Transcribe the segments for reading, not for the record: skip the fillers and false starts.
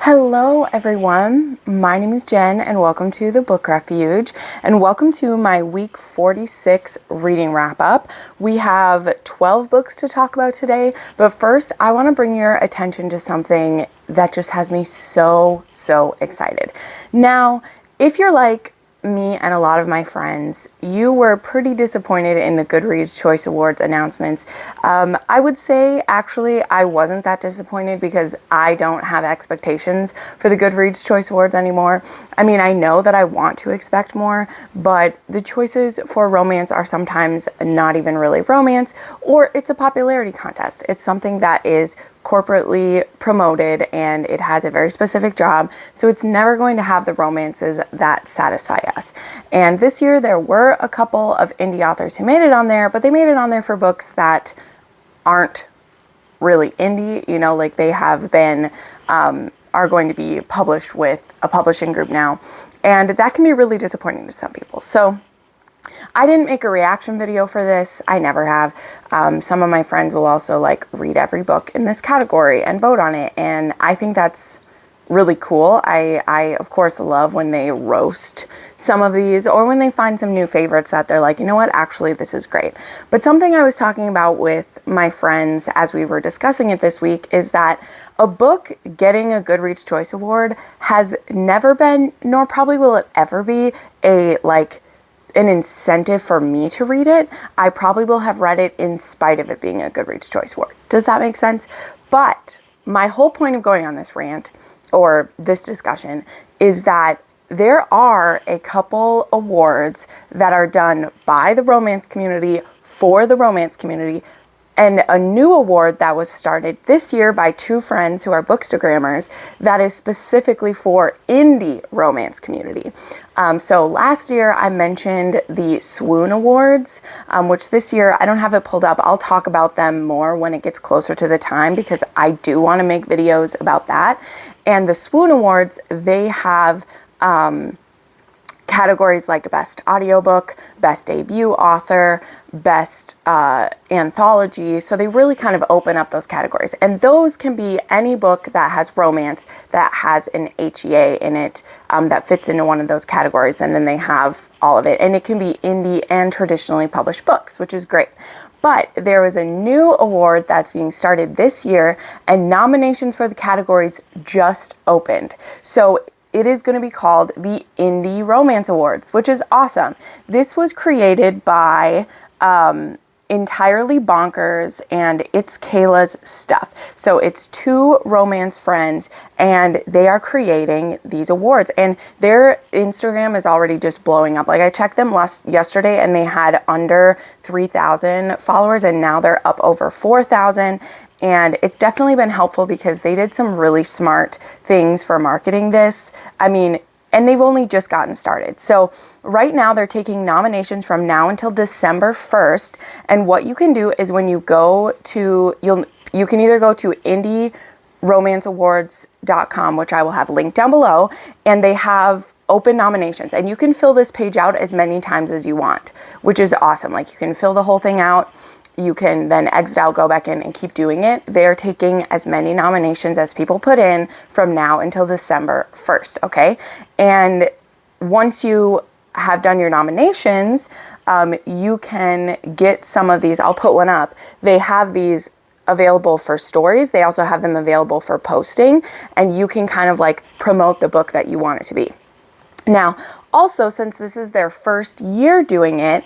Hello everyone, my name is Jen and welcome to the Book Refuge and welcome to my week 46 reading wrap up. We have 12 books to talk about today, but first I want to bring your attention to something that just has me so excited. Now, if you're like me and a lot of my friends, you were pretty disappointed in the Goodreads Choice Awards announcements. I would say actually I wasn't that disappointed because I don't have expectations for the Goodreads Choice Awards anymore. I mean, I know that I want to expect more, but the choices for romance are sometimes not even really romance, or it's a popularity contest. It's something that is corporately promoted and it has a very specific job, so it's never going to have the romances that satisfy us. And this year there were a couple of indie authors who made it on there, but they made it on there for books that aren't really indie, you know, like they have been are going to be published with a publishing group now, and that can be really disappointing to some people. So I didn't make a reaction video for this. I never have. Some of my friends will also like read every book in this category and vote on it. And I think that's really cool. I of course love when they roast some of these or when they find some new favorites that they're like, you know what, actually this is great. But something I was talking about with my friends as we were discussing it this week is that a book getting a Goodreads Choice Award has never been, nor probably will it ever be, an incentive for me to read it. I probably will have read it in spite of it being a Goodreads Choice Award. Does that make sense? But my whole point of going on this rant or this discussion is that there are a couple awards that are done by the romance community for the romance community, and a new award that was started this year by two friends who are bookstagrammers that is specifically for indie romance community. So last year I mentioned the Swoon Awards, which this year I don't have it pulled up. I'll talk about them more when it gets closer to the time because I do want to make videos about that. And the Swoon Awards, they have categories like Best Audiobook, Best Debut Author, Best Anthology. So they really kind of open up those categories. And those can be any book that has romance, that has an HEA in it, that fits into one of those categories. And then they have all of it. And it can be indie and traditionally published books, which is great. But there is a new award that's being started this year, and nominations for the categories just opened. So it is going to be called the Indie Romance Awards, which is awesome. This was created by Entirely Bonkers, and It's Kayla's Stuff. So it's two romance friends, and they are creating these awards, and their Instagram is already just blowing up. Like I checked them yesterday, and they had under 3,000 followers, and now they're up over 4,000. And it's definitely been helpful because they did some really smart things for marketing this. I mean, and they've only just gotten started. So right now they're taking nominations from now until December 1st. And what you can do is when you go to, you can either go to indieromanceawards.com, which I will have linked down below, and they have open nominations. And you can fill this page out as many times as you want, which is awesome. Like you can fill the whole thing out. You can then exit out, go back in, and keep doing it. They're taking as many nominations as people put in from now until December 1st, okay? And once you have done your nominations, you can get some of these. I'll put one up. They have these available for stories. They also have them available for posting, and you can kind of like promote the book that you want it to be. Now, also, since this is their first year doing it,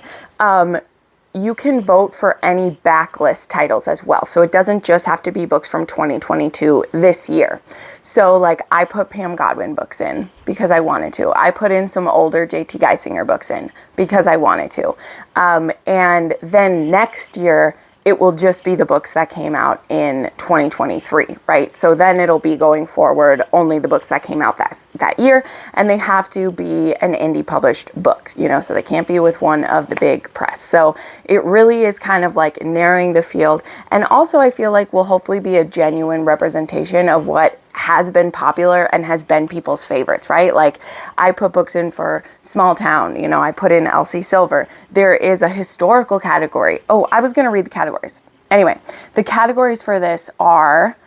you can vote for any backlist titles as well. So it doesn't just have to be books from 2022 this year. So like I put Pam Godwin books in because I wanted to. I put in some older J.T. Geisinger books in because I wanted to. And then next year, it will just be the books that came out in 2023, right? So then it'll be going forward only the books that came out that year, and they have to be an indie published book, you know, so they can't be with one of the big press. So it really is kind of like narrowing the field, and also I feel like will hopefully be a genuine representation of what has been popular and has been people's favorites, right? Like I put books in for Small Town, you know, I put in Elsie Silver. There is a historical category. Oh, I was going to read the categories. Anyway, the categories for this are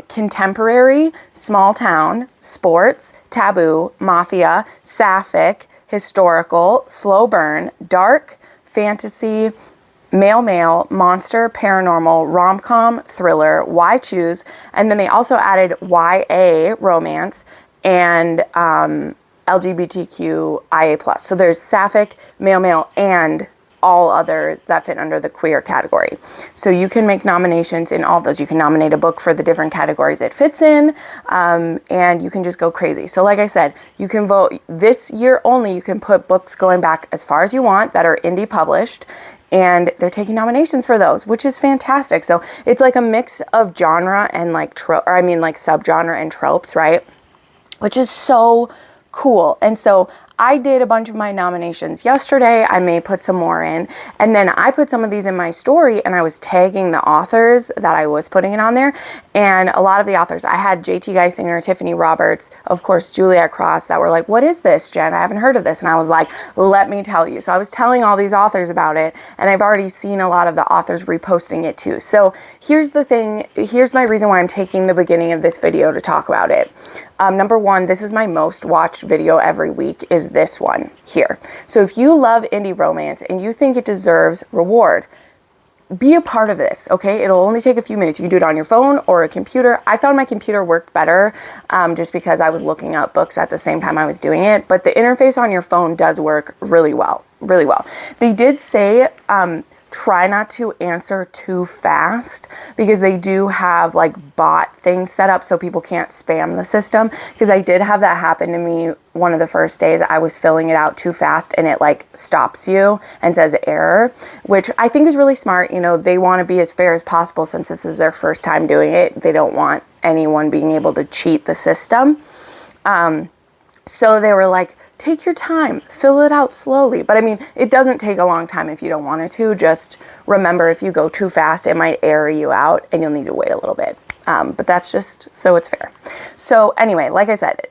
contemporary, small town, sports, taboo, mafia, sapphic, historical, slow burn, dark, fantasy, male, monster, paranormal, rom-com, thriller, why choose, and then they also added YA romance and LGBTQIA+. So there's sapphic, male, and all other that fit under the queer category. So you can make nominations in all of those. You can nominate a book for the different categories it fits in, and you can just go crazy. So like I said, you can vote this year only. You can put books going back as far as you want that are indie published, and they're taking nominations for those, which is fantastic. So it's like a mix of genre and like subgenre and tropes, right? Which is so cool. And so I did a bunch of my nominations yesterday. I may put some more in. And then I put some of these in my story, and I was tagging the authors that I was putting it on there. And a lot of the authors, I had J.T. Geisinger, Tiffany Roberts, of course, Juliet Cross, that were like, what is this, Jen? I haven't heard of this. And I was like, let me tell you. So I was telling all these authors about it, and I've already seen a lot of the authors reposting it too. So here's the thing. Here's my reason why I'm taking the beginning of this video to talk about it. Number one, this is my most watched video every week, is this one here. So if you love indie romance and you think it deserves reward, be a part of this, okay? It'll only take a few minutes. You can do it on your phone or a computer. I found my computer worked better just because I was looking up books at the same time I was doing it. But the interface on your phone does work really well, really well. They did say try not to answer too fast, because they do have like bot things set up so people can't spam the system. Because I did have that happen to me one of the first days. I was filling it out too fast and it like stops you and says error, which I think is really smart. You know, they want to be as fair as possible since this is their first time doing it. They don't want anyone being able to cheat the system. So they were like, take your time, fill it out slowly. But I mean, it doesn't take a long time if you don't want it to. Just remember, if you go too fast, it might error you out and you'll need to wait a little bit. But that's just so it's fair. So anyway, like I said,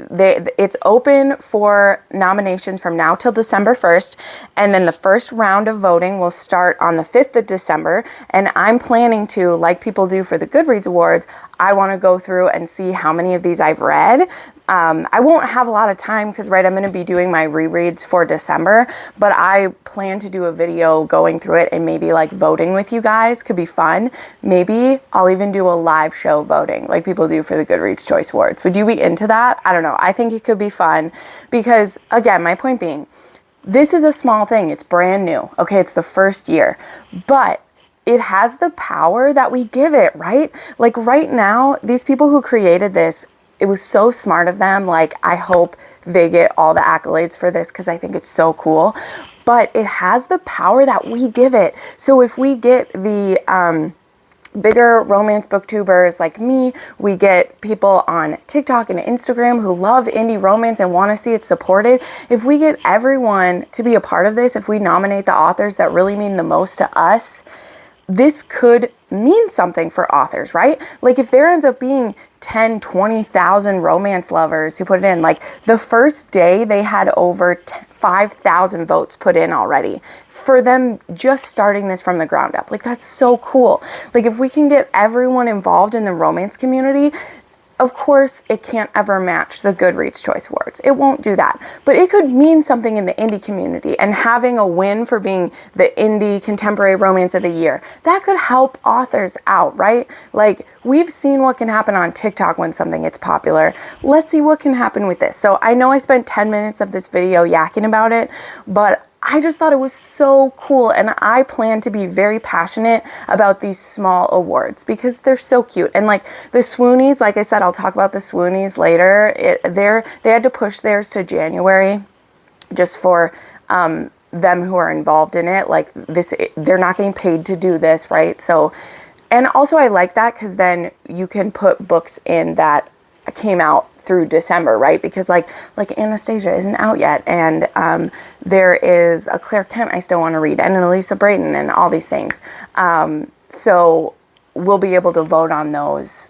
it's open for nominations from now till December 1st. And then the first round of voting will start on the 5th of December. And I'm planning to, like people do for the Goodreads Awards, I want to go through and see how many of these I've read. I won't have a lot of time because, right, I'm going to be doing my rereads for December, but I plan to do a video going through it and maybe like voting with you guys. Could be fun. Maybe I'll even do a live show voting like people do for the Goodreads Choice Awards. Would you be into that? I don't know. I think it could be fun because, again, my point being, this is a small thing. It's brand new. Okay, it's the first year, but it has the power that we give it, right? Like right now, these people who created this, it was so smart of them. Like, I hope they get all the accolades for this because I think it's so cool. But it has the power that we give it. So if we get the bigger romance booktubers like me, we get people on TikTok and Instagram who love indie romance and want to see it supported. If we get everyone to be a part of this, if we nominate the authors that really mean the most to us, this could mean something for authors, right? Like if there ends up being 10, 20,000 romance lovers who put it in, like the first day they had over 5,000 votes put in already for them just starting this from the ground up. Like that's so cool. Like if we can get everyone involved in the romance community, of course, it can't ever match the Goodreads Choice Awards. It won't do that. But it could mean something in the indie community, and having a win for being the indie contemporary romance of the year, that could help authors out, right? Like, we've seen what can happen on TikTok when something gets popular. Let's see what can happen with this. So I know I spent 10 minutes of this video yakking about it, but I just thought it was so cool, and I plan to be very passionate about these small awards because they're so cute. And like the Swoonies, like I said, I'll talk about the Swoonies later. They had to push theirs to January just for them who are involved in it. Like this, they're not getting paid to do this, right? So, and also I like that because then you can put books in that came out through December, right? Because like Anastasia isn't out yet, and there is a Claire Kent I still want to read, and an Elisa Brayton, and all these things. So we'll be able to vote on those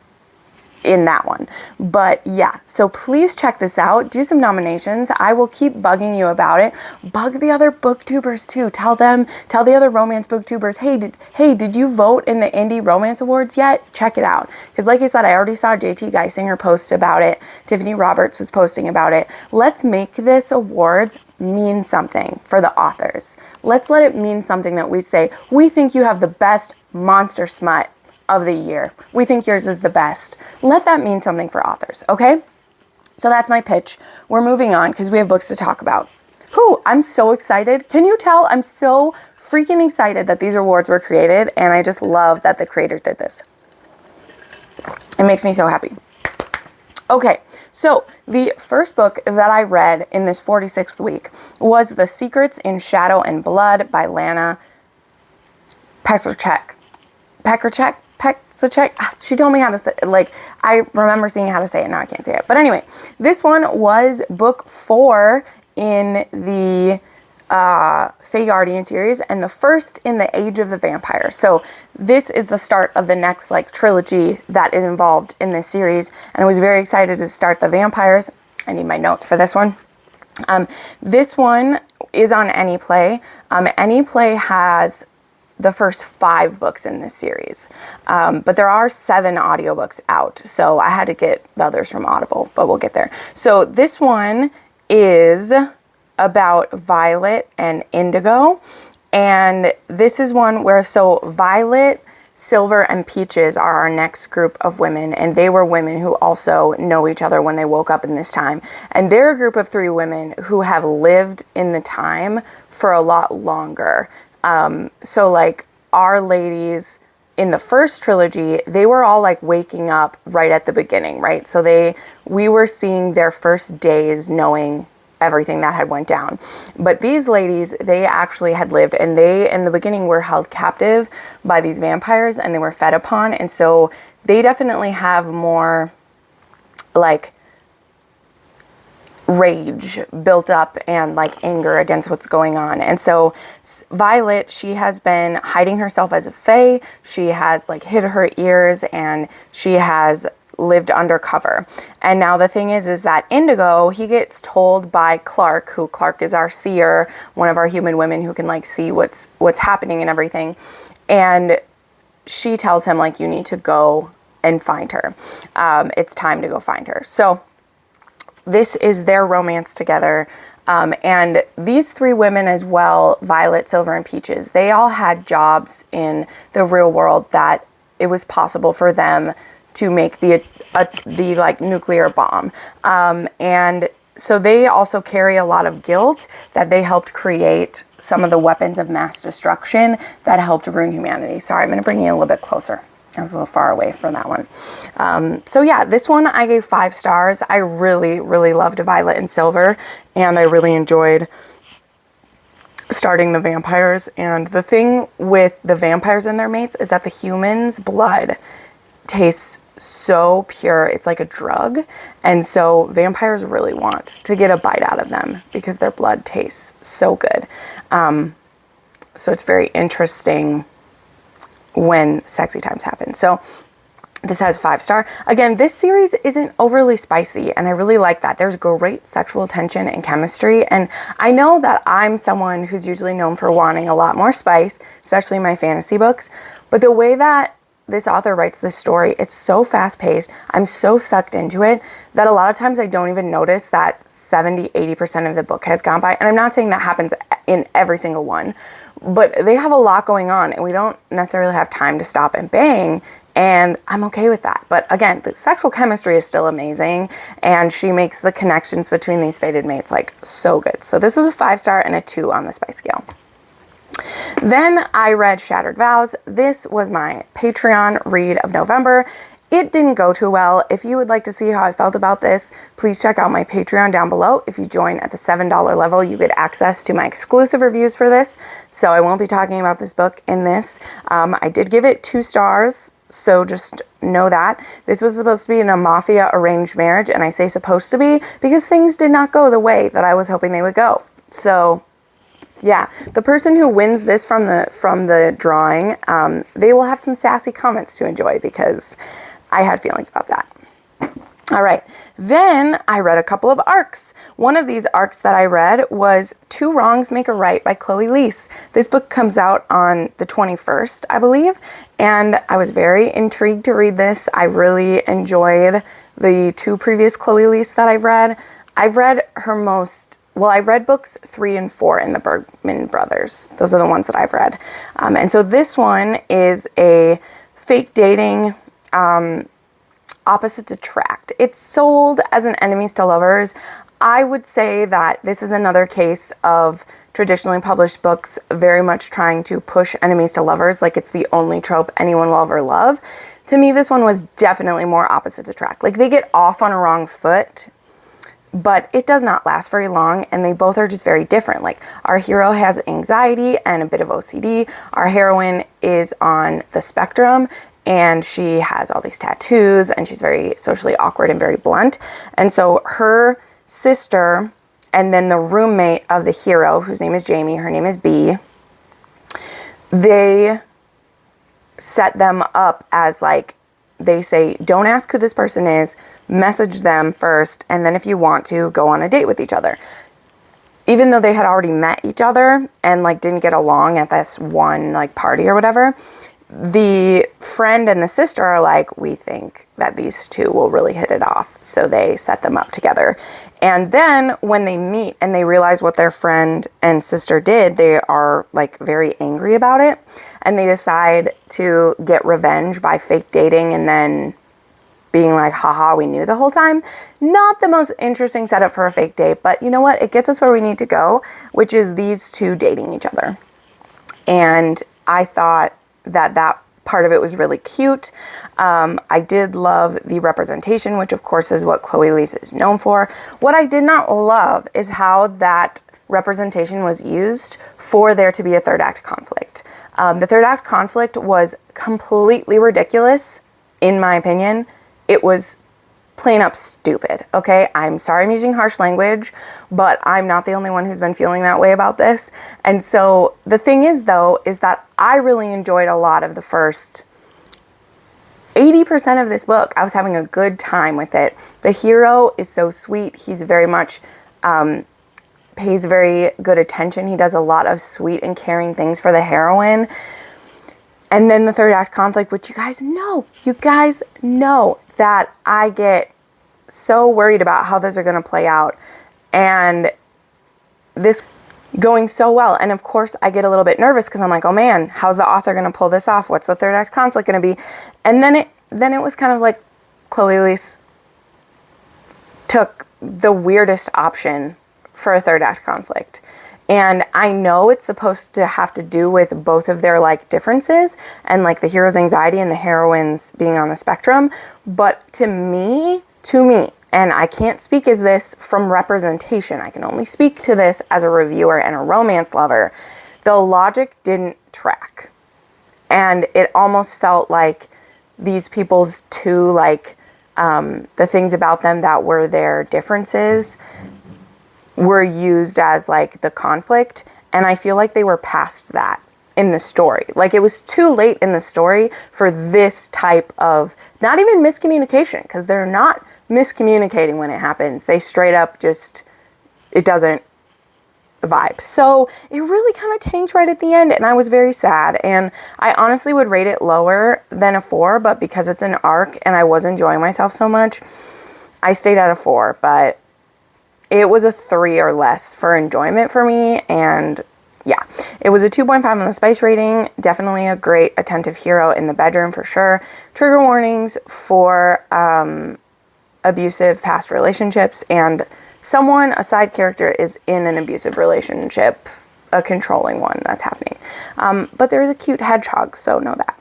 in that one. But yeah, so please check this out. Do some nominations. I will keep bugging you about it. Bug the other booktubers too. Tell the other romance booktubers, hey, did you vote in the Indie Romance Awards yet? Check it out. Because like I said, I already saw JT Geisinger post about it. Tiffany Roberts was posting about it. Let's make this awards mean something for the authors. Let's let it mean something that we say, we think you have the best monster smut of the year. We think yours is the best. Let that mean something for authors, okay? So that's my pitch. We're moving on because we have books to talk about. Whew, I'm so excited. Can you tell I'm so freaking excited that these awards were created, and I just love that the creators did this. It makes me so happy. Okay, so the first book that I read in this 46th week was The Secrets in Shadow and Blood by Lana Pekarczyk. She told me how to say it. Like, I remember seeing how to say it, now I can't say it. But anyway, this one was book 4 in the Fae Guardian series, and the first in the Age of the Vampire. So this is the start of the next like trilogy that is involved in this series, and I was very excited to start the vampires. I need my notes for this one. This one is on AnyPlay. AnyPlay has the first 5 books in this series, but there are 7 audiobooks out, so I had to get the others from Audible, but we'll get there. So this one is about Violet and Indigo, and this is one where, so Violet, Silver, and Peaches are our next group of women, and they were women who also know each other when they woke up in this time, and they're a group of 3 women who have lived in the time for a lot longer. So like our ladies in the first trilogy, they were all like waking up right at the beginning, right? So we were seeing their first days knowing everything that had went down. But these ladies, they actually had lived, and they in the beginning were held captive by these vampires, and they were fed upon, and so they definitely have more like rage built up and like anger against what's going on. And so Violet, she has been hiding herself as a fae. She has like hid her ears, and she has lived undercover. And now the thing is that Indigo, he gets told by Clark, who Clark is our seer, one of our human women who can like see what's happening and everything. And she tells him like, you need to go and find her. It's time to go find her. So this is their romance together. And these 3 women as well, Violet, Silver, and Peaches, they all had jobs in the real world that it was possible for them to make the like nuclear bomb. And so they also carry a lot of guilt that they helped create some of the weapons of mass destruction that helped ruin humanity. Sorry, I'm going to bring you a little bit closer. I was a little far away from that one. So yeah, this one I gave 5 stars. I really, really loved Violet and Silver, and I really enjoyed starting the vampires. And the thing with the vampires and their mates is that the humans' blood tastes so pure, it's like a drug, and so vampires really want to get a bite out of them because their blood tastes so good. So it's very interesting when sexy times happen. So this has 5 star. Again, this series isn't overly spicy, and I really like that. There's great sexual tension and chemistry, and I know that I'm someone who's usually known for wanting a lot more spice, especially in my fantasy books, but the way that this author writes this story, it's so fast-paced, I'm so sucked into it, that a lot of times I don't even notice that 70-80% of the book has gone by. And I'm not saying that happens in every single one, but they have a lot going on, and we don't necessarily have time to stop and bang, and I'm okay with that. But again, the sexual chemistry is still amazing, and she makes the connections between these fated mates like so good. So this was a 5 star and a 2 on the spice scale. Then I read Shattered Vows. This was my Patreon read of November. It didn't go too well. If you would like to see how I felt about this, please check out my Patreon down below. If you join at the $7 level, you get access to my exclusive reviews for this. So I won't be talking about this book in this. I did give it 2 stars, so just know that. This was supposed to be in a mafia arranged marriage, and I say supposed to be because things did not go the way that I was hoping they would go. So yeah, the person who wins this from the drawing, they will have some sassy comments to enjoy because I had feelings about that. All right, then I read a couple of arcs. One of these arcs that I read was Two Wrongs Make a Right by Chloe Leese. This book comes out on the 21st, I believe, and I was very intrigued to read this. I really enjoyed the two previous Chloe Leese that I've read. I've read her I read books 3 and 4 in the Bergman brothers. Those are the ones that I've read. And so this one is a fake dating, opposites attract. It's sold as an enemies to lovers. I would say that this is another case of traditionally published books very much trying to push enemies to lovers like it's the only trope anyone will ever love. To me, this one was definitely more opposites attract. Like, they get off on a wrong foot, but it does not last very long, and they both are just very different. Like, our hero has anxiety and a bit of OCD. Our heroine is on the spectrum, and she has all these tattoos, and she's very socially awkward and very blunt. And so her sister and then the roommate of the hero, whose name is Jamie, her name is B, they set them up as, like, they say, don't ask who this person is, message them first, and then if you want to, go on a date with each other. Even though they had already met each other and, like, didn't get along at this one, like, party or whatever, the friend and the sister are like, we think that these two will really hit it off. So they set them up together. And then when they meet and they realize what their friend and sister did, they are, like, very angry about it. And they decide to get revenge by fake dating and then being like, haha, we knew the whole time. Not the most interesting setup for a fake date, but you know what? It gets us where we need to go, which is these two dating each other. And I thought that part of it was really cute. I did love the representation, which of course is what Chloe Leese is known for. What I did not love is how that representation was used for there to be a third act conflict. The third act conflict was completely ridiculous, in my opinion. It was plain up stupid, okay? I'm sorry I'm using harsh language, but I'm not the only one who's been feeling that way about this. And so the thing is, though, is that I really enjoyed a lot of the first 80% of this book. I was having a good time with it. The hero is so sweet. He's very much pays very good attention. He does a lot of sweet and caring things for the heroine. And then the third act conflict, which you guys know that I get so worried about how those are going to play out. And this going so well. And of course I get a little bit nervous because I'm like, oh man, how's the author going to pull this off? What's the third act conflict going to be? And then it was kind of like Chloe Leese took the weirdest option for a third act conflict. And I know it's supposed to have to do with both of their, like, differences and, like, the hero's anxiety and the heroine's being on the spectrum. But to me, and I can't speak as this from representation, I can only speak to this as a reviewer and a romance lover, the logic didn't track. And it almost felt like these people's two, like, the things about them that were their differences were used as, like, the conflict, and I feel like they were past that in the story. Like, it was too late in the story for this type of, not even miscommunication, because they're not miscommunicating when it happens. They straight up just, it doesn't vibe. So it really kind of tanked right at the end, and I was very sad, and I honestly would rate it lower than a 4, but because it's an arc and I was enjoying myself so much, I stayed at a 4, but it was a 3 or less for enjoyment for me. And yeah, it was a 2.5 on the Spice rating. Definitely a great attentive hero in the bedroom for sure. Trigger warnings for abusive past relationships, and someone, a side character, is in an abusive relationship, a controlling one that's happening. But there is a cute hedgehog, so know that.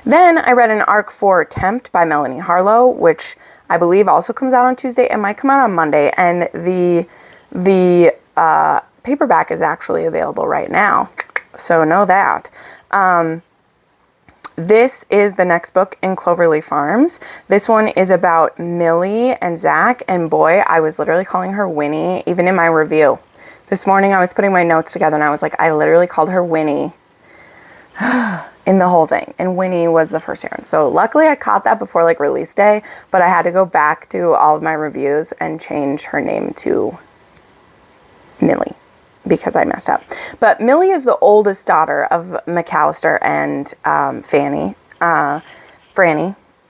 Then I read an arc for Tempt by Melanie Harlow, which I believe also comes out on Tuesday. It might come out on Monday, and the paperback is actually available right now, so know that. This is the next book in Cloverleaf Farms. This one is about Millie and Zach, and boy, I was literally calling her Winnie, even in my review. This morning I was putting my notes together, and I was like, I literally called her Winnie. in the whole thing. And Winnie was the first heroine. So luckily I caught that before like release day, but I had to go back to all of my reviews and change her name to Millie because I messed up. But Millie is the oldest daughter of McAllister and Franny.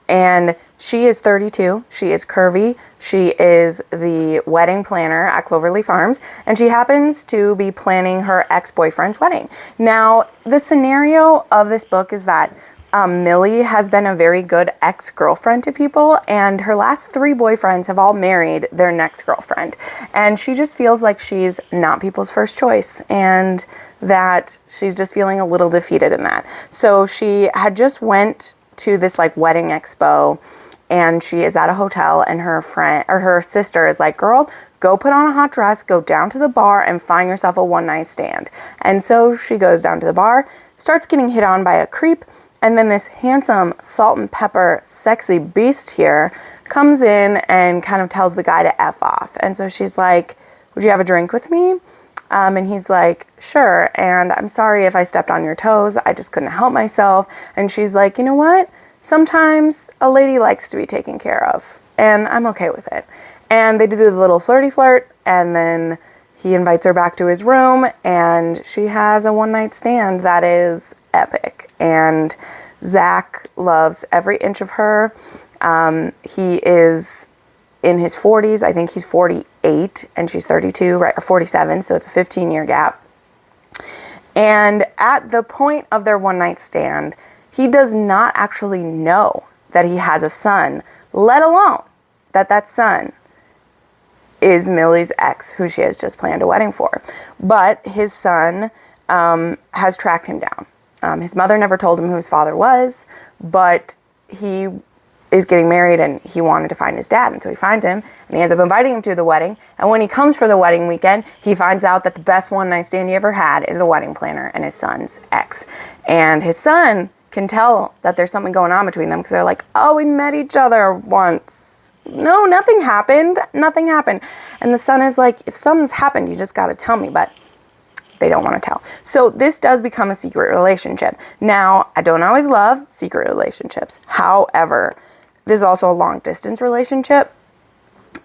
And she is 32. She is curvy. She is the wedding planner at Cloverleaf Farms, and she happens to be planning her ex-boyfriend's wedding. Now, the scenario of this book is that Millie has been a very good ex-girlfriend to people, and her last 3 boyfriends have all married their next girlfriend. And she just feels like she's not people's first choice, and that she's just feeling a little defeated in that. So she had just went to this like wedding expo, and she is at a hotel, and her friend or her sister is like, girl, go put on a hot dress, go down to the bar and find yourself a one night stand. And so she goes down to the bar, starts getting hit on by a creep, and then this handsome salt and pepper sexy beast here comes in and kind of tells the guy to F off. And so she's like, would you have a drink with me? And he's like, sure. And I'm sorry if I stepped on your toes. I just couldn't help myself. And she's like, you know what? Sometimes a lady likes to be taken care of, and I'm okay with it. And they do the little flirty flirt, and then he invites her back to his room, and she has a one night stand that is epic. And Zach loves every inch of her. He is in his 40s. I think he's 48 and she's 32, right? Or 47. So it's a 15-year gap. And at the point of their one night stand, he does not actually know that he has a son, let alone that that son is Millie's ex, who she has just planned a wedding for. But his son has tracked him down. His mother never told him who his father was, but he is getting married and he wanted to find his dad. And so he finds him and he ends up inviting him to the wedding. And when he comes for the wedding weekend, he finds out that the best one night stand he ever had is the wedding planner and his son's ex. And his son can tell that there's something going on between them because they're like, oh, we met each other once. No, nothing happened. Nothing happened. And the son is like, if something's happened, you just got to tell me. But they don't want to tell. So this does become a secret relationship. Now, I don't always love secret relationships. However, this is also a long distance relationship.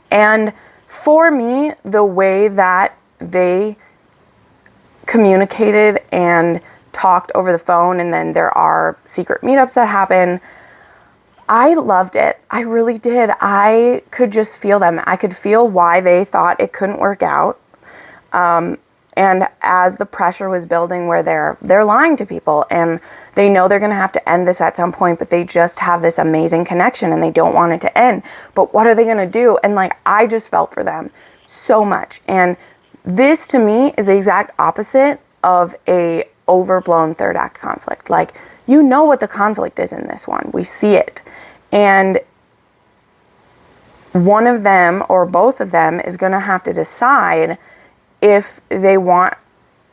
And for me, the way that they communicated and talked over the phone, and then there are secret meetups that happen, I loved it. I really did. I could just feel them. I could feel why they thought it couldn't work out. And as the pressure was building where they're lying to people and they know they're going to have to end this at some point, but they just have this amazing connection and they don't want it to end. But what are they going to do? And like, I just felt for them so much. And this to me is the exact opposite of a overblown third act conflict. Like, you know what the conflict is in this one. We see it. And one of them or both of them is going to have to decide if they want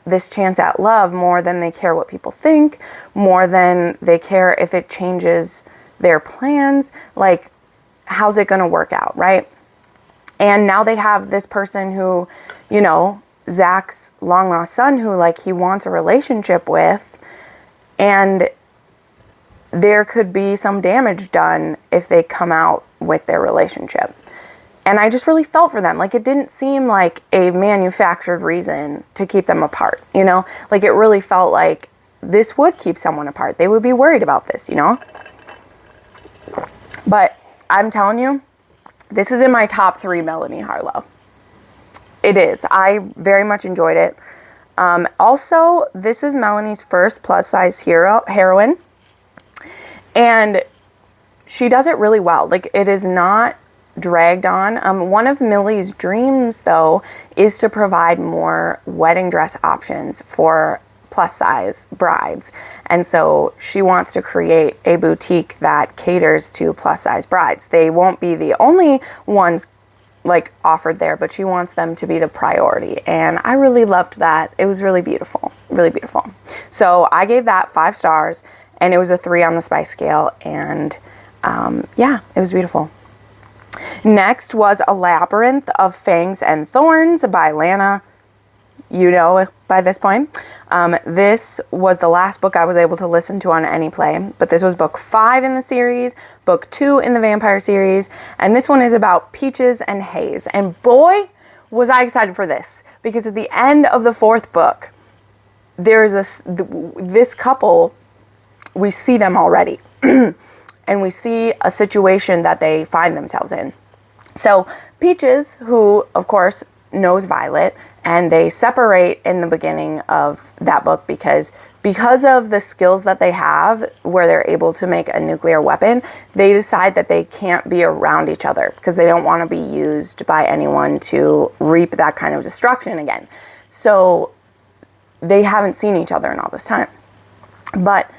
this chance at love more than they care what people think, more than they care if it changes their plans. Like, how's it going to work out, right? And now they have this person who, you know, Zach's long lost son, who like he wants a relationship with, and there could be some damage done if they come out with their relationship. And I just really felt for them. Like, it didn't seem like a manufactured reason to keep them apart, you know? Like, it really felt like this would keep someone apart. They would be worried about this, you know? But I'm telling you, this is in my top 3 Melanie Harlow. It is. I very much enjoyed it. Also, this is Melanie's first plus-size heroine. And she does it really well. Like, it is not dragged on. One of Millie's dreams, though, is to provide more wedding dress options for plus-size brides. And so she wants to create a boutique that caters to plus-size brides. They won't be the only ones like offered there, but she wants them to be the priority. And I really loved that. It was really beautiful, really beautiful. So I gave that 5 stars, and it was a 3 on the spice scale. And yeah, it was beautiful. Next was A Labyrinth of Fangs and Thorns by Lana you know by this point. This was the last book I was able to listen to on any play, but this was book 5 in the series, book 2 in the vampire series, and this one is about Peaches and Hayes. And boy, was I excited for this, because at the end of the 4th book, there's this couple, we see them already, and we see a situation that they find themselves in. So Peaches, who of course knows Violet, and they separate in the beginning of that book because of the skills that they have where they're able to make a nuclear weapon, they decide that they can't be around each other because they don't want to be used by anyone to reap that kind of destruction again. So they haven't seen each other in all this time. But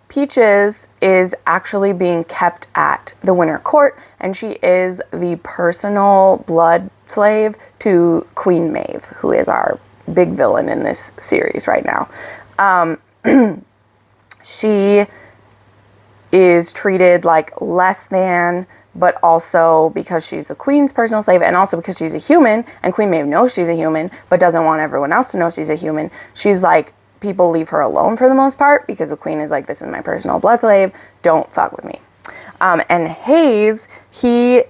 Peaches is actually being kept at the Winter Court, and she is the personal blood slave to Queen Maeve, who is our big villain in this series right now. She is treated like less than, but also because she's the queen's personal slave, and also because she's a human, and Queen Maeve knows she's a human, but doesn't want everyone else to know she's a human. She's like, people leave her alone for the most part, because the queen is like, this is my personal blood slave, don't fuck with me. And Hayes, Hayes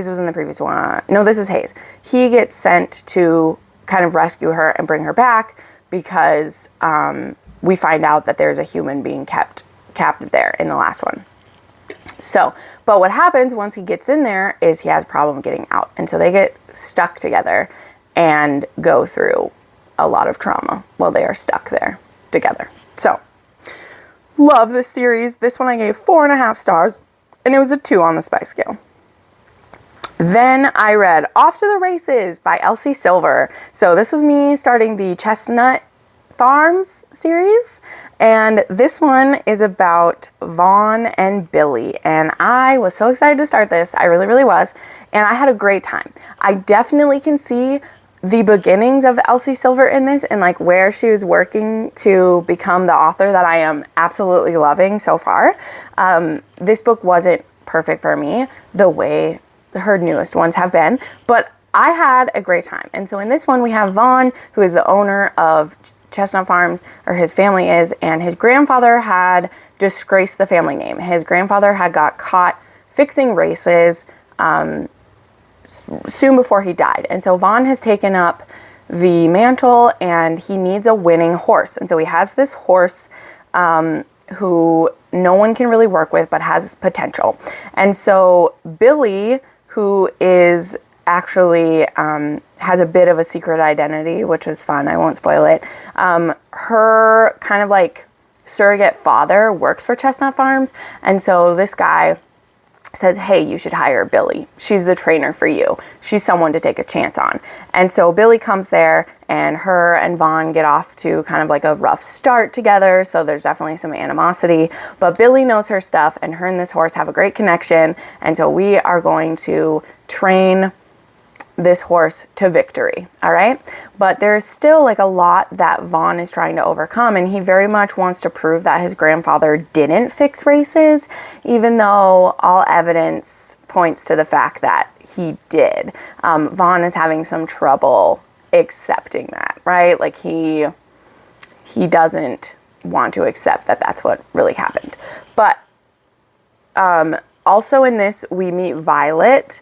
was in the previous one. No, this is Hayes. He gets sent to kind of rescue her and bring her back because we find out that there's a human being kept captive there in the last one. So, but what happens once he gets in there is he has a problem getting out. And so they get stuck together and go through a lot of trauma while they are stuck there together. So, love this series. This one I gave 4.5 stars, and it was a 2 on the spice scale. Then I read Off to the Races by Elsie Silver. So this was me starting the Chestnut Farms series, and this one is about Vaughn and Billy, and I was so excited to start this. I really, really was, and I had a great time. I definitely can see the beginnings of Elsie Silver in this, and like where she was working to become the author that I am absolutely loving so far. This book wasn't perfect for me the way her newest ones have been, but I had a great time. And so in this one we have Vaughn, who is the owner of Chestnut Farms, or his family is, and his grandfather had disgraced the family name. His grandfather had got caught fixing races soon before he died. And so Vaughn has taken up the mantle, and he needs a winning horse. And so he has this horse who no one can really work with, but has potential. And so Billy, who is actually has a bit of a secret identity, which was fun, I won't spoil it. Her kind of like surrogate father works for Chestnut Farms, and so this guy says, hey, you should hire Billy. She's the trainer for you. She's someone to take a chance on. And so Billy comes there, and her and Vaughn get off to kind of like a rough start together, so there's definitely some animosity, but Billy knows her stuff, and her and this horse have a great connection, and so we are going to train this horse to victory, all right? But there's still like a lot that Vaughn is trying to overcome, and he very much wants to prove that his grandfather didn't fix races, even though all evidence points to the fact that he did. Vaughn is having some trouble accepting that, right? Like he doesn't want to accept that that's what really happened. But also in this, we meet Violet,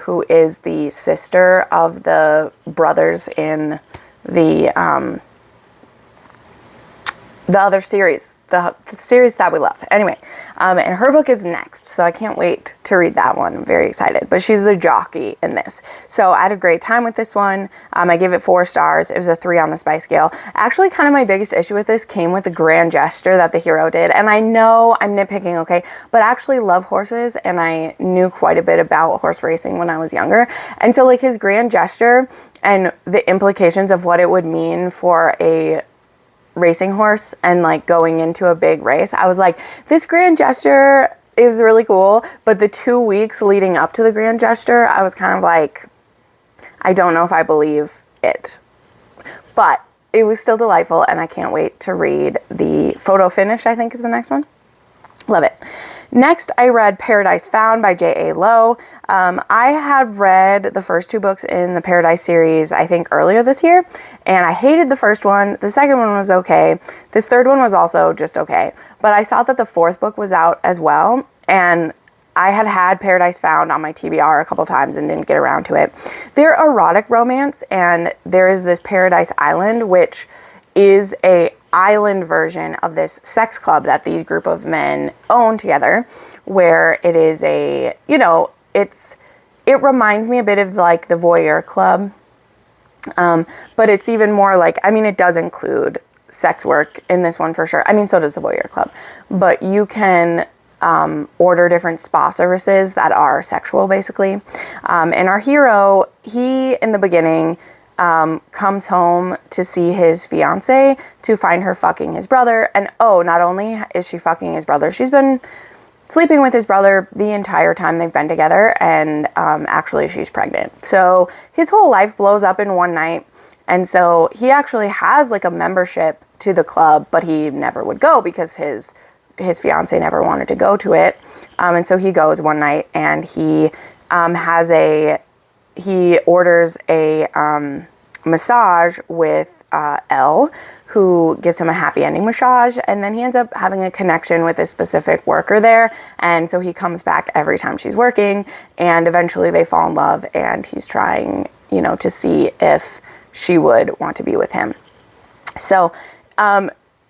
who is the sister of the brothers in the other series, the series that we love. Anyway, and her book is next, so I can't wait to read that one. I'm very excited. But she's the jockey in this. So I had a great time with this one. I gave it 4 stars. It was a 3 on the spice scale. Actually, kind of my biggest issue with this came with the grand gesture that the hero did. And I know I'm nitpicking, okay, but I actually love horses, and I knew quite a bit about horse racing when I was younger. And so like his grand gesture and the implications of what it would mean for a racing horse and like going into a big race, I was like, this grand gesture is really cool, but the 2 weeks leading up to the grand gesture, I was kind of like, I don't know if I believe it. But it was still delightful, and I can't wait to read the photo finish, I think is the next one. Love it. Next, I read Paradise Found by J.A. Lowe. I had read the first 2 books in the Paradise series, I think, earlier this year, and I hated the first one. The second one was okay. This third one was also just okay. But I saw that the 4th book was out as well, and I had Paradise Found on my TBR a couple times and didn't get around to it. They're erotic romance, and there is this Paradise Island, which is a island version of this sex club that these group of men own together, where it is a, you know, it reminds me a bit of like the Voyeur Club, but it's even more like, I mean, it does include sex work in this one for sure. I mean, so does the Voyeur Club, but you can order different spa services that are sexual, basically. And our hero, he, in the beginning, comes home to see his fiance to find her fucking his brother. And not only is she fucking his brother, she's been sleeping with his brother the entire time they've been together. And actually she's pregnant. So his whole life blows up in one night. And so he actually has like a membership to the club, but he never would go because his fiance never wanted to go to it. And so he goes one night and he he orders a massage with Elle, who gives him a happy ending massage, and then he ends up having a connection with a specific worker there, and so he comes back every time she's working, and eventually they fall in love, and he's trying, you know, to see if she would want to be with him. So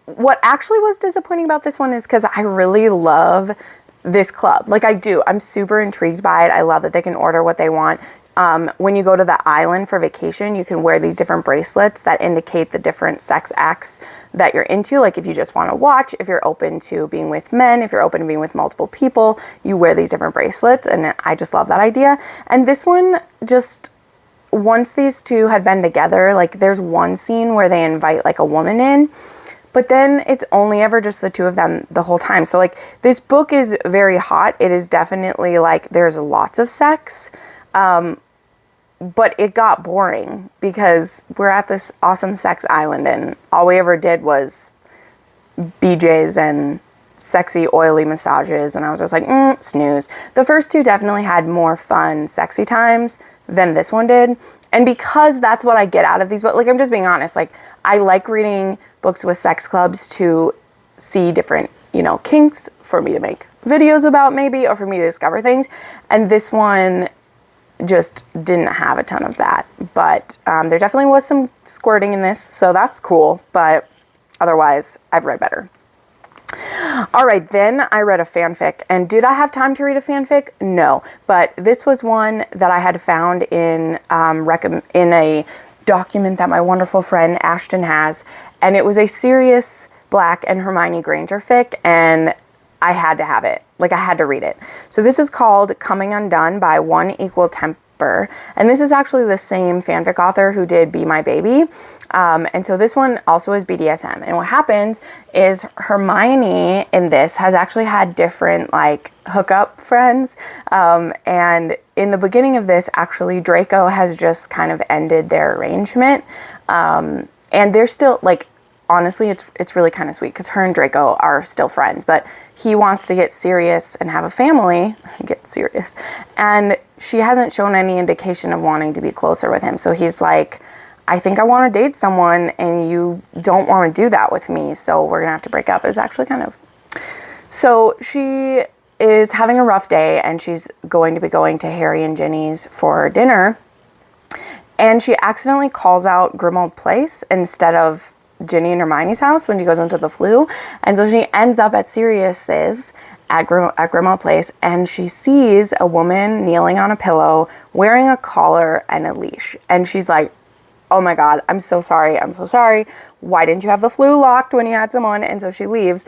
what actually was disappointing about this one is because I really love this club. Like, I do. I'm super intrigued by it. I love that they can order what they want. When you go to the island for vacation, you can wear these different bracelets that indicate the different sex acts that you're into. Like if you just want to watch, if you're open to being with men, if you're open to being with multiple people, you wear these different bracelets. And I just love that idea. And this one, just once these two had been together, like there's one scene where they invite like a woman in, but then it's only ever just the two of them the whole time. So like this book is very hot. It is definitely like there's lots of sex. But it got boring because we're at this awesome sex island and all we ever did was BJs and sexy oily massages, and I was just like, snooze. The first 2 definitely had more fun, sexy times than this one did. And because that's what I get out of these books, like I'm just being honest, like I like reading books with sex clubs to see different, you know, kinks, for me to make videos about maybe, or for me to discover things. And this one just didn't have a ton of that, but there definitely was some squirting in this, so that's cool, but otherwise I've read better. All right, then I read a fanfic, and did I have time to read a fanfic? No, but this was one that I had found in a document that my wonderful friend Ashton has, and it was a Sirius Black and Hermione Granger fic, and I had to have it. Like, I had to read it. So this is called Coming Undone by One Equal Temper. And this is actually the same fanfic author who did Be My Baby. And so this one also is BDSM. And what happens is Hermione in this has actually had different, like, hookup friends. And in the beginning of this, actually, Draco has just kind of ended their arrangement. And they're still, like, honestly, it's really kind of sweet because her and Draco are still friends, but he wants to get serious and have a family, and she hasn't shown any indication of wanting to be closer with him. So he's like, I think I want to date someone and you don't want to do that with me, so we're gonna have to break up. It's actually kind of... So she is having a rough day and she's going to be going to Harry and Ginny's for dinner, and she accidentally calls out Grimmauld Place instead of Ginny and Hermione's house when she goes into the flu. And so she ends up at Sirius's at Grimmauld Place, and she sees a woman kneeling on a pillow wearing a collar and a leash. And she's like, oh my God, I'm so sorry. Why didn't you have the flu locked when you had someone? And so she leaves,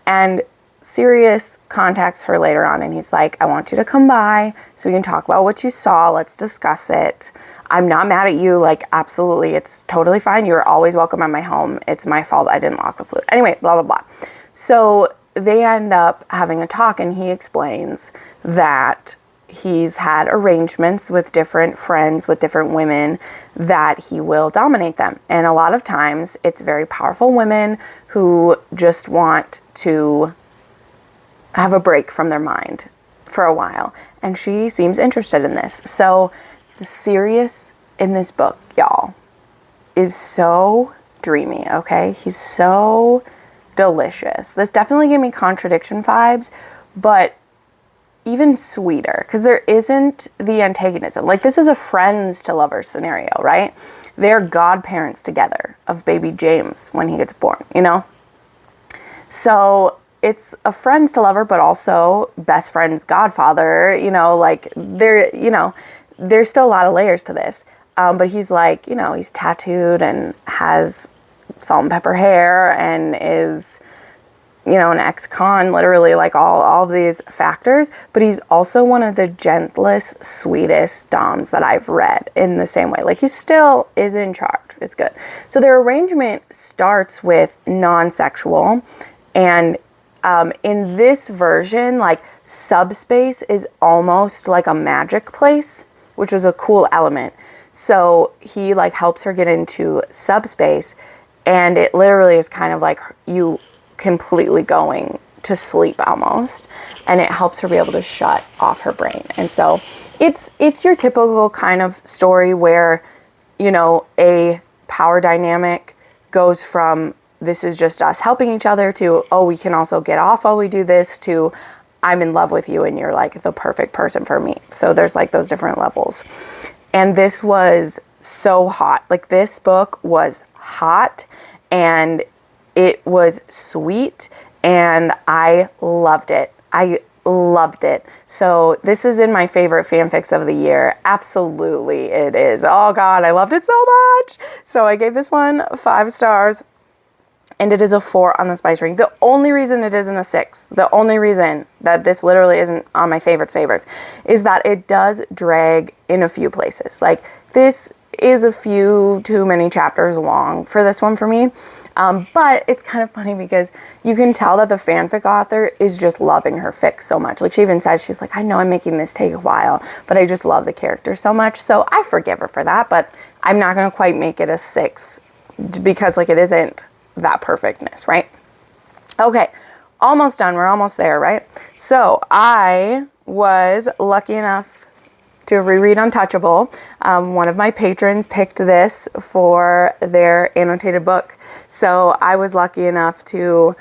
and Sirius contacts her later on, and he's like, I want you to come by so we can talk about what you saw. Let's discuss it. I'm not mad at you. Like, absolutely. It's totally fine. You're always welcome at my home. It's my fault I didn't lock the flute. Anyway, blah, blah, blah. So they end up having a talk, and he explains that he's had arrangements with different friends, with different women, that he will dominate them. And a lot of times it's very powerful women who just want to have a break from their mind for a while. And she seems interested in this. So the Sirius in this book, y'all, is so dreamy, okay? He's so delicious. This definitely gave me contradiction vibes, but even sweeter, because there isn't the antagonism. Like, this is a friends to lovers scenario, right? They're godparents together of baby James when he gets born, you know? So it's a friends to lover, but also best friend's godfather, you know, like there's still a lot of layers to this. But he's like, you know, he's tattooed and has salt and pepper hair and is, you know, an ex-con, literally, like all of these factors. But he's also one of the gentlest, sweetest doms that I've read in the same way. Like, he still is in charge. It's good. So their arrangement starts with non-sexual. And in this version, like, subspace is almost like a magic place, which was a cool element. So he, like, helps her get into subspace. And it literally is kind of like you completely going to sleep almost, and it helps her be able to shut off her brain. And so it's your typical kind of story where, you know, a power dynamic goes from this is just us helping each other to, oh, we can also get off while we do this, to I'm in love with you and you're like the perfect person for me. So there's like those different levels. And this was so hot. Like, this book was hot and it was sweet, and I loved it. I loved it. So this is in my favorite fanfics of the year. Absolutely it is. Oh God, I loved it so much. So I gave this one 5 stars, and it is a 4 on the spice ring. The only reason it isn't a 6, the only reason that this literally isn't on my favorites, is that it does drag in a few places. Like, this is a few too many chapters long for this one for me. But it's kind of funny because you can tell that the fanfic author is just loving her fic so much. Like, she even says, she's like, I know I'm making this take a while, but I just love the character so much. So I forgive her for that, but I'm not going to quite make it a 6 because, like, it isn't that perfectness, right? Okay, almost done. We're almost there, right? So I was lucky enough to reread Untouchable. One of my patrons picked this for their annotated book. So I was lucky enough to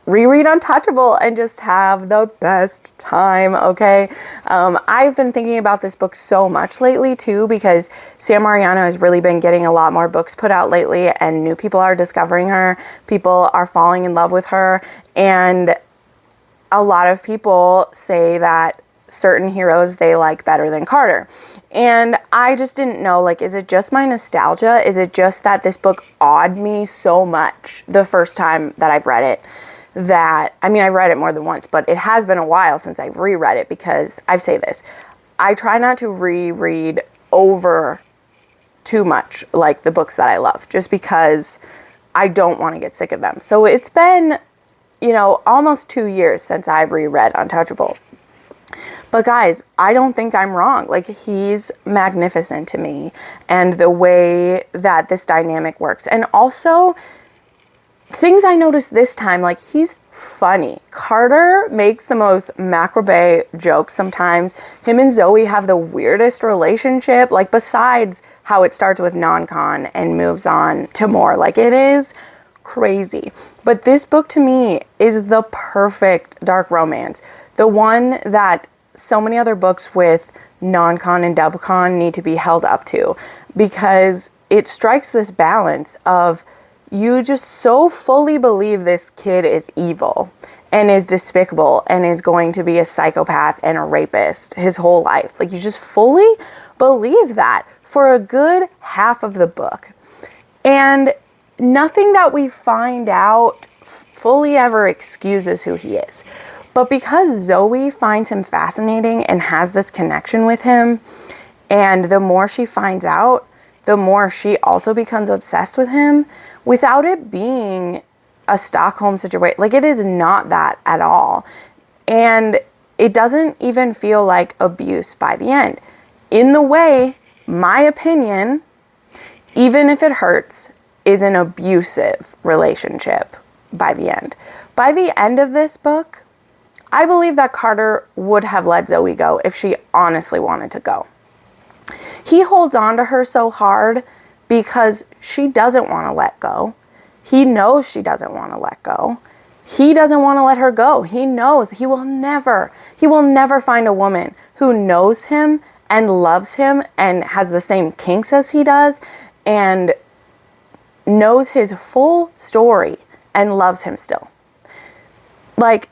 reread Untouchable and just have the best time, okay? I've been thinking about this book so much lately too, because Sam Mariano has really been getting a lot more books put out lately, and new people are discovering her. People are falling in love with her, and a lot of people say that certain heroes they like better than Carter. And I just didn't know, like, is it just my nostalgia? Is it just that this book awed me so much the first time that I've read it, that, I mean, I've read it more than once, but it has been a while since I've reread it, because I say this, I try not to reread over too much, like, the books that I love, just because I don't want to get sick of them. So it's been, you know, almost 2 years since I reread Untouchable. But guys, I don't think I'm wrong. Like, he's magnificent to me, and the way that this dynamic works. And also, things I noticed this time, like, he's funny. Carter makes the most macrobay jokes sometimes. Him and Zoe have the weirdest relationship, like, besides how it starts with non-con and moves on to more. Like, it is crazy. But this book to me is the perfect dark romance. The one that so many other books with non-con and double-con need to be held up to, because it strikes this balance of you just so fully believe this kid is evil and is despicable and is going to be a psychopath and a rapist his whole life. Like, you just fully believe that for a good half of the book. And nothing that we find out fully ever excuses who he is. But because Zoe finds him fascinating and has this connection with him, and the more she finds out, the more she also becomes obsessed with him, without it being a Stockholm situation. Like, it is not that at all. And it doesn't even feel like abuse by the end. In the way, my opinion, even if it hurts, is an abusive relationship by the end. By the end of this book, I believe that Carter would have let Zoe go if she honestly wanted to go. He holds on to her so hard because she doesn't want to let go. He knows she doesn't want to let go. He doesn't want to let her go. He knows he will never find a woman who knows him and loves him and has the same kinks as he does and knows his full story and loves him still. Like,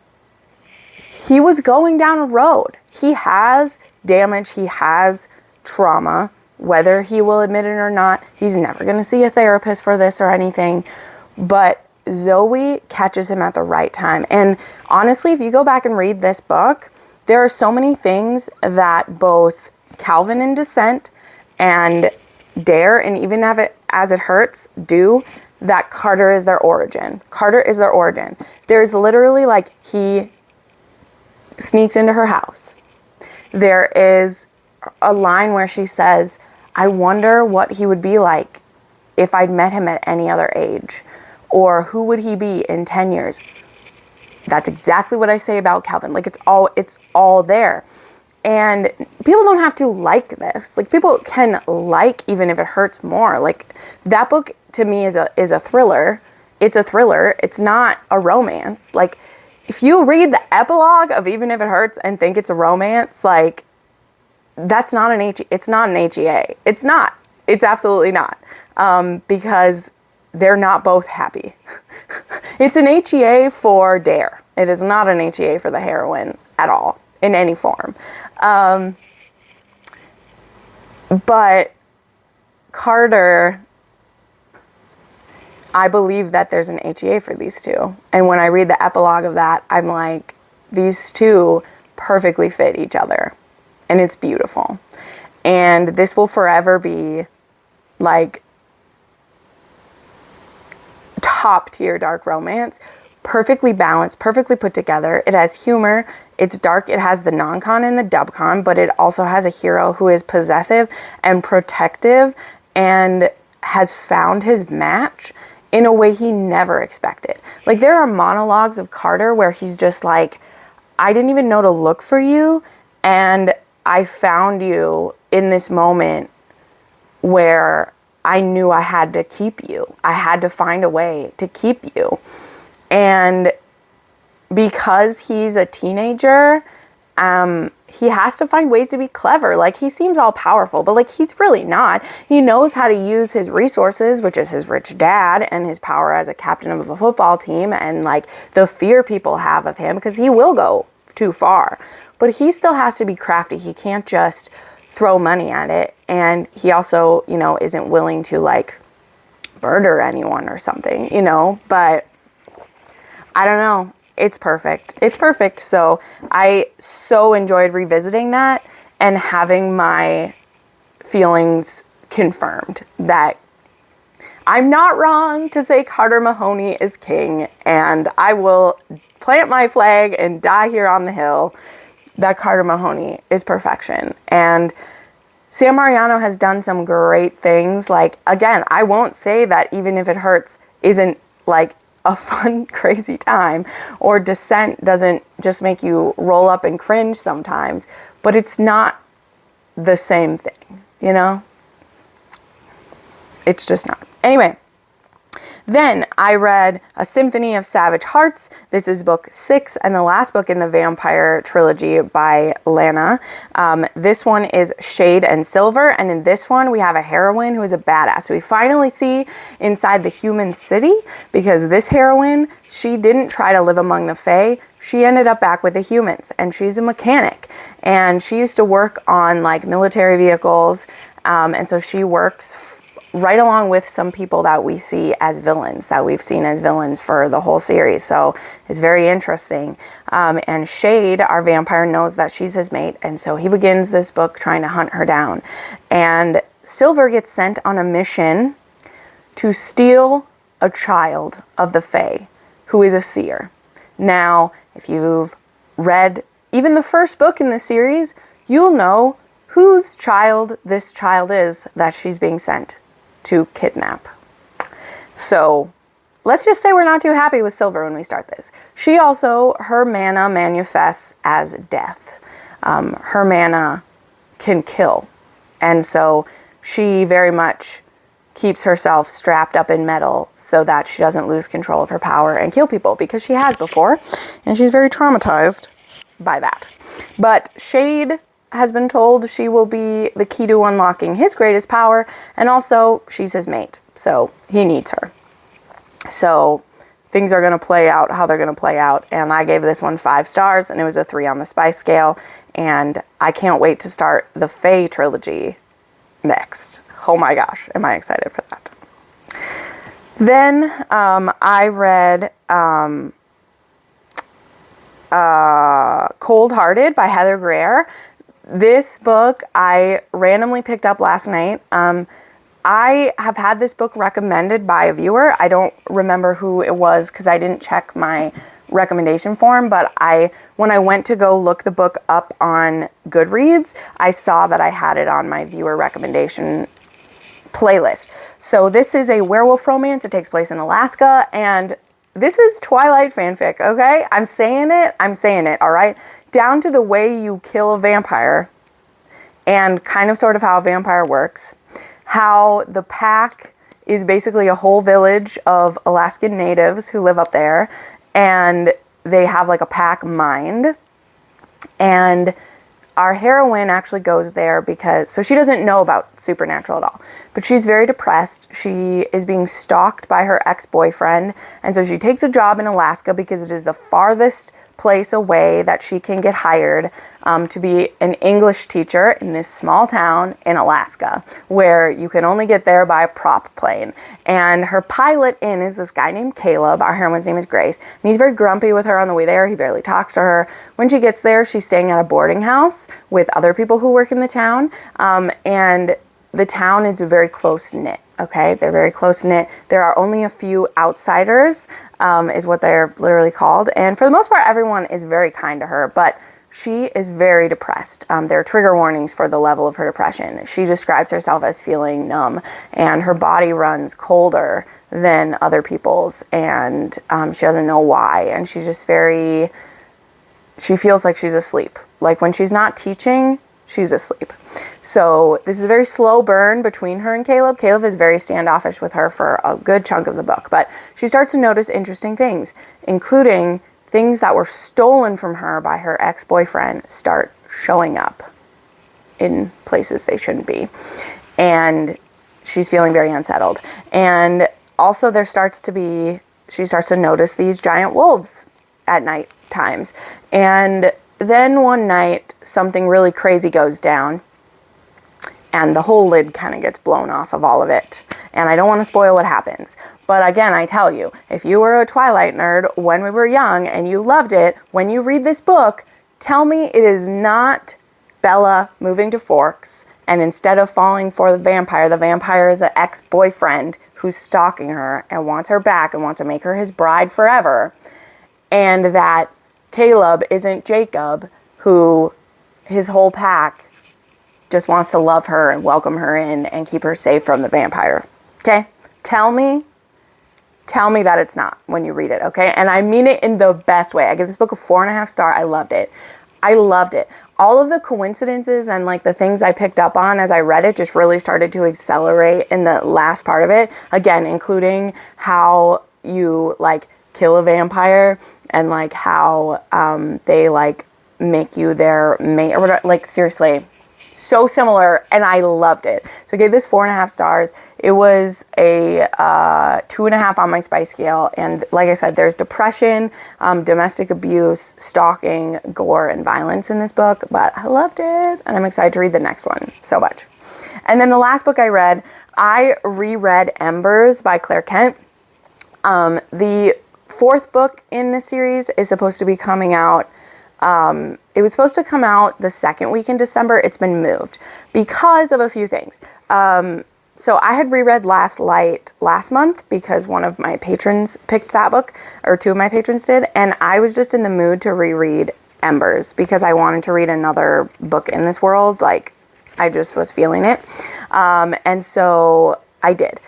he was going down a road. He has damage. He has trauma. Whether he will admit it or not, he's never going to see a therapist for this or anything. But Zoe catches him at the right time. And honestly, if you go back and read this book, there are so many things that both Calvin in Descent and Dare, and even As It Hurts, do, that Carter is their origin. Carter is their origin. There's literally, like, he sneaks into her house. There is a line where she says, I wonder what he would be like if I'd met him at any other age, or who would he be in 10 years. That's exactly what I say about Calvin. Like, it's all there. And people don't have to like this. Like, people can like Even If It Hurts more. Like, that book to me is a thriller. It's a thriller. It's not a romance. Like, if you read the epilogue of Even If It Hurts and think it's a romance, like, that's not it's not an HEA. It's not. It's absolutely not. Because they're not both happy. It's an HEA for Dare. It is not an HEA for the heroine at all, in any form. But Carter, I believe that there's an HEA for these two. And when I read the epilogue of that, I'm like, these two perfectly fit each other. And it's beautiful. And this will forever be, like, top tier dark romance. Perfectly balanced, perfectly put together. It has humor. It's dark. It has the non-con and the dub-con, but it also has a hero who is possessive and protective and has found his match in a way he never expected. Like, there are monologues of Carter where he's just like, I didn't even know to look for you, and I found you in this moment where I knew I had to keep you. I had to find a way to keep you. And because he's a teenager, he has to find ways to be clever. Like, he seems all powerful, but, like, he's really not. He knows how to use his resources, which is his rich dad and his power as a captain of a football team, and, like, the fear people have of him, because he will go too far. But he still has to be crafty. He can't just throw money at it. And he also, you know, isn't willing to, like, murder anyone or something, you know. But I don't know. It's perfect. It's perfect. So I so enjoyed revisiting that and having my feelings confirmed that I'm not wrong to say Carter Mahoney is king, and I will plant my flag and die here on the hill that Carter Mahoney is perfection. And Sam Mariano has done some great things. Like, again, I won't say that Even If It Hurts isn't, like, a fun, crazy time, or Descent doesn't just make you roll up and cringe sometimes, but it's not the same thing, you know? It's just not. Anyway, then I read A Symphony of Savage Hearts. This is book 6 and the last book in the vampire trilogy by Lana. This one is Shade and Silver, and in this one we have a heroine who is a badass. So we finally see inside the human city, because this heroine, she didn't try to live among the Fae. She ended up back with the humans, and she's a mechanic, and she used to work on, like, military vehicles, and so she works right along with some people that we see as villains, that we've seen as villains for the whole series. So it's very interesting. And Shade, our vampire, knows that she's his mate, and so he begins this book trying to hunt her down. And Silver gets sent on a mission to steal a child of the Fae who is a seer. Now, if you've read even the first book in the series, you'll know whose child this child is that she's being sent to kidnap. So let's just say we're not too happy with Silver when we start this. She also, her mana manifests as death. Her mana can kill. And so she very much keeps herself strapped up in metal so that she doesn't lose control of her power and kill people, because she has before, and she's very traumatized by that. But Shade has been told she will be the key to unlocking his greatest power, and also she's his mate, so he needs her. So things are going to play out how they're going to play out, and I gave this one 5 stars, and it was a 3 on the spice scale, and I can't wait to start the Fae trilogy next. Oh my gosh, am I excited for that. Then I read Cold Hearted by Heather Greer. This book I randomly picked up last night. I have had this book recommended by a viewer. I don't remember who it was because I didn't check my recommendation form, but when I went to go look the book up on Goodreads, I saw that I had it on my viewer recommendation playlist. So this is a werewolf romance. It takes place in Alaska, and this is Twilight fanfic, okay? I'm saying it, all right? Down to the way you kill a vampire and kind of sort of how a vampire works. How the pack is basically a whole village of Alaskan natives who live up there, and they have like a pack mind. And our heroine actually goes there because, so she doesn't know about supernatural at all, but she's very depressed. She is being stalked by her ex-boyfriend, and so she takes a job in Alaska because it is the farthest place away that she can get hired to be an English teacher in this small town in Alaska, where you can only get there by a prop plane. And her pilot in is this guy named Caleb. Our heroine's name is Grace, and he's very grumpy with her on the way there. He barely talks to her. When she gets there, she's staying at a boarding house with other people who work in the town, and the town is very close-knit. Okay, they're very close-knit. There are only a few outsiders, is what they're literally called. And for the most part, everyone is very kind to her, but she is very depressed. There are trigger warnings for the level of her depression. She describes herself as feeling numb, and her body runs colder than other people's, and she doesn't know why. And she's just she feels like she's asleep. Like when she's not teaching, she's asleep. So this is a very slow burn between her and Caleb. Caleb is very standoffish with her for a good chunk of the book, but she starts to notice interesting things, including things that were stolen from her by her ex-boyfriend start showing up in places they shouldn't be. And she's feeling very unsettled. And also she starts to notice these giant wolves at night times. And then one night, something really crazy goes down, and the whole lid kind of gets blown off of all of it. And I don't want to spoil what happens. But again, I tell you, if you were a Twilight nerd when we were young and you loved it, when you read this book, tell me it is not Bella moving to Forks, and instead of falling for the vampire is an ex-boyfriend who's stalking her and wants her back and wants to make her his bride forever, and that Caleb isn't Jacob, who his whole pack just wants to love her and welcome her in and keep her safe from the vampire. Okay? Tell me that it's not when you read it, okay? And I mean it in the best way. I give this book a 4.5 star. I loved it. All of the coincidences and like the things I picked up on as I read it just really started to accelerate in the last part of it. Again, including how you like kill a vampire, and like how they like make you their mate or whatever. Like seriously, so similar, and I loved it. So I gave this 4.5 stars. It was a 2.5 on my spice scale, and like I said, there's depression, domestic abuse, stalking, gore, and violence in this book, but I loved it, and I'm excited to read the next one so much. And then the last book I reread Embers by Claire Kent. The 4th book in this series is supposed to be coming out. It was supposed to come out the 2nd week in December. It's been moved because of a few things. So I had reread Last Light last month because one of my patrons picked that book, or 2 of my patrons did, and I was just in the mood to reread Embers because I wanted to read another book in this world. Like, I just was feeling it. And so I did.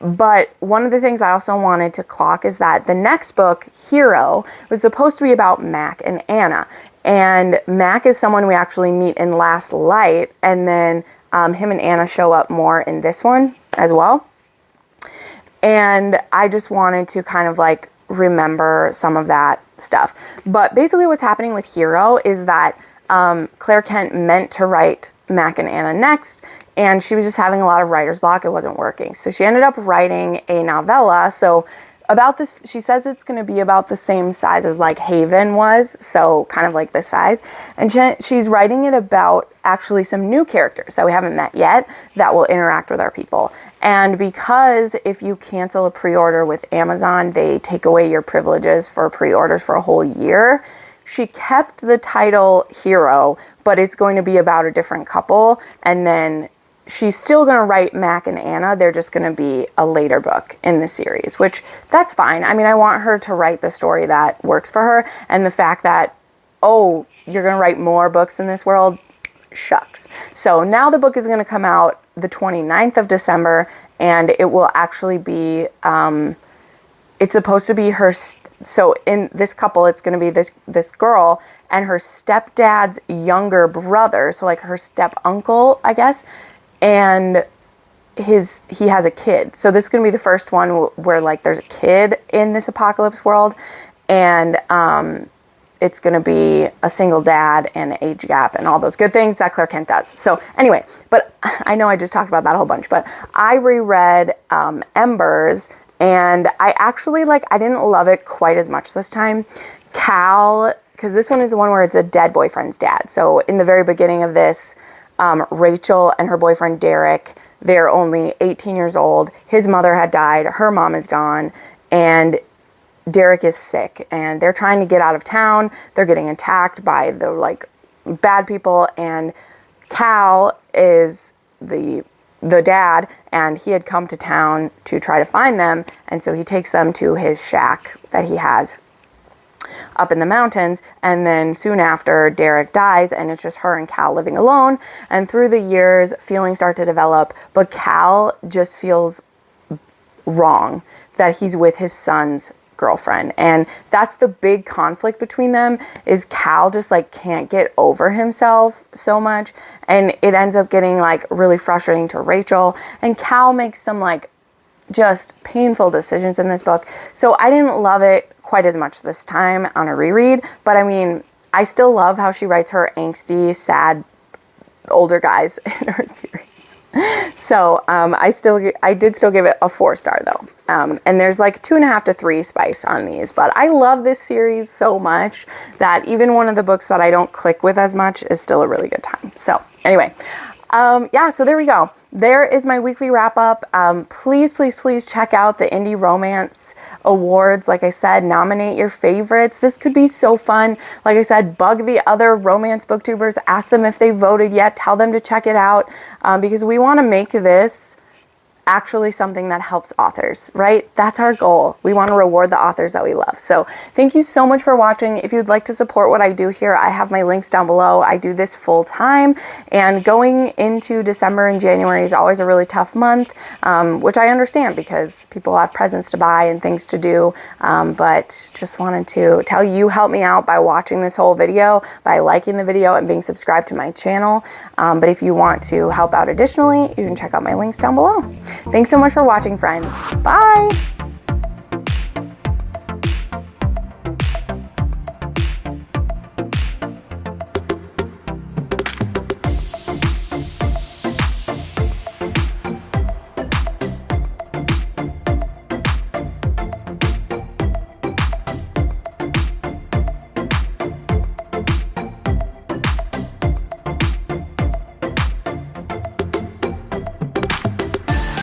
But one of the things I also wanted to clock is that the next book, Hero, was supposed to be about Mac and Anna. And Mac is someone we actually meet in Last Light, and then him and Anna show up more in this one as well. And I just wanted to kind of like remember some of that stuff. But basically what's happening with Hero is that Claire Kent meant to write Mac and Anna next, and she was just having a lot of writer's block. It wasn't working. So she ended up writing a novella. So about this, she says it's going to be about the same size as like Haven was. So kind of like this size. And she's writing it about actually some new characters that we haven't met yet that will interact with our people. And because if you cancel a pre-order with Amazon, they take away your privileges for pre-orders for a whole year. She kept the title Hero, but it's going to be about a different couple. And then she's still going to write Mac and Anna. They're just going to be a later book in the series, which that's fine. I mean, I want her to write the story that works for her. And the fact that, oh, you're going to write more books in this world, shucks. So now the book is going to come out the 29th of December, and it will actually be, it's supposed to be her, so in this couple, it's going to be this girl and her stepdad's younger brother, so like her step uncle, I guess, and he has a kid. So this is going to be the first one where like there's a kid in this apocalypse world, and it's going to be a single dad and an age gap and all those good things that Claire Kent does. So anyway, but I know I just talked about that a whole bunch, but I reread Embers, and I actually I didn't love it quite as much this time. Cal, because this one is the one where it's a dead boyfriend's dad. So in the very beginning of this, Rachel and her boyfriend Derek, they're only 18 years old. His mother had died, her mom is gone, and Derek is sick, and they're trying to get out of town. They're getting attacked by the bad people, and Cal is the dad, and he had come to town to try to find them, and so he takes them to his shack that he has up in the mountains. And then soon after, Derek dies, and it's just her and Cal living alone. And through the years, feelings start to develop, but Cal just feels wrong that he's with his son's girlfriend, and that's the big conflict between them, is Cal just can't get over himself so much, and it ends up getting really frustrating to Rachel, and Cal makes some just painful decisions in this book. So I didn't love it quite as much this time on a reread, but I mean, I still love how she writes her angsty, sad older guys in her series. So I did still give it a 4-star though. And there's 2.5 to 3 spice on these, but I love this series so much that even one of the books that I don't click with as much is still a really good time. So anyway, yeah, so there we go. There is my weekly wrap up. Please check out the Indie Romance Awards. Like I said, nominate your favorites. This could be so fun. Like I said, bug the other romance booktubers. Ask them if they voted yet. Tell them to check it out, because we want to make this actually something that helps authors, right? That's our goal. We want to reward the authors that we love. So thank you so much for watching. If you'd like to support what I do here, I have my links down below. I do this full time, and going into December and January is always a really tough month, which I understand because people have presents to buy and things to do. But just wanted to tell you, help me out by watching this whole video, by liking the video and being subscribed to my channel. But if you want to help out additionally, you can check out my links down below. Thanks so much for watching, friends. Bye!